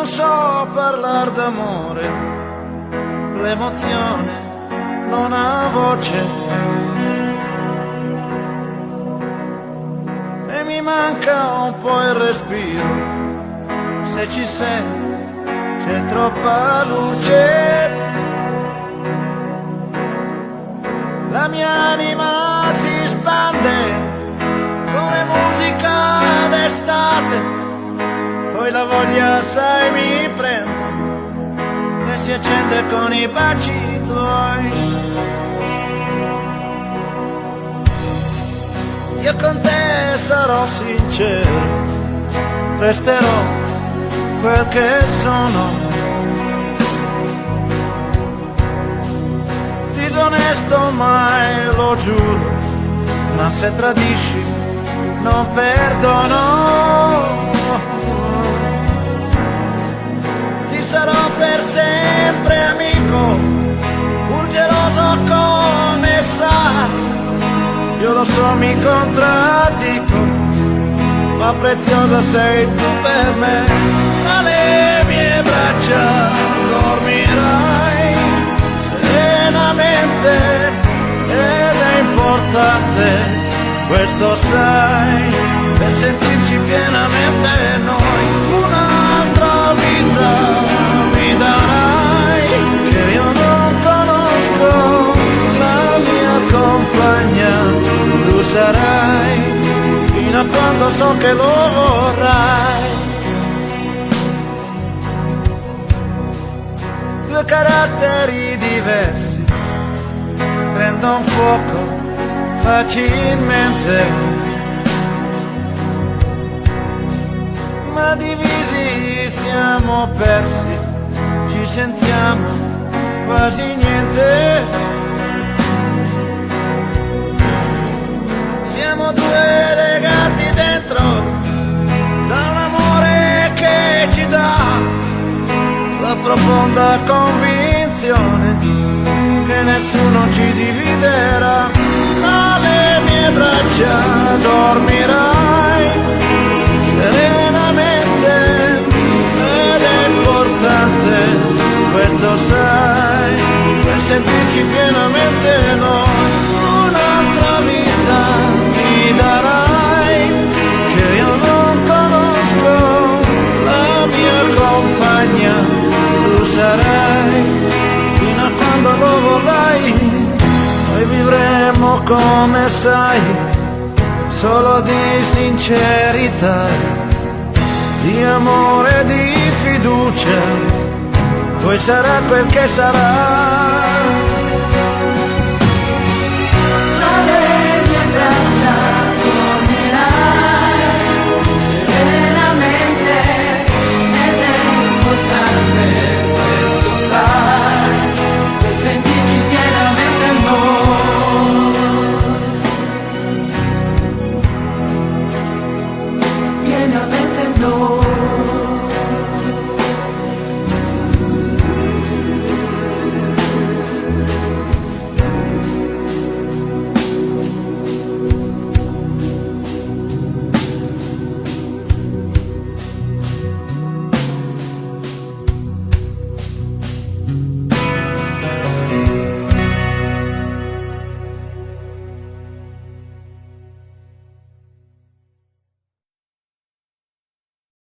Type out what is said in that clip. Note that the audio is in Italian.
non so parlare d'amore, l'emozione non ha voce e mi manca un po' il respiro. Se ci sei c'è troppa luce, la mia anima si spande come musica d'estate. Poi la voglia, sai, mi prende e si accende con i baci tuoi. Io con te sarò sincero, resterò quel che sono, disonesto mai, lo giuro, ma se tradisci non perdono. Sarò per sempre amico, pur geloso come sa. Io lo so, mi contraddico, ma preziosa sei tu per me. Tra le mie braccia dormirai serenamente ed è importante, questo sai, per sentirci pienamente noi. Un'altra vita mi darai, che io non conosco, la mia compagna tu sarai, fino a quando so che lo vorrai. Due caratteri diversi prendono fuoco facilmente, ma divisi siamo persi, ci sentiamo quasi niente. Siamo due legati dentro da un amore che ci dà la profonda convinzione che nessuno ci dividerà. Tra le mie braccia dormirai serenamente ed è importante, questo sai, per sentirci pienamente noi. Un'altra vita mi darai, che io non conosco, la mia compagna tu sarai, fino a quando lo vorrai. Noi vivremo come sai, solo di sincerità, di amore e di fiducia, poi sarà quel che sarà.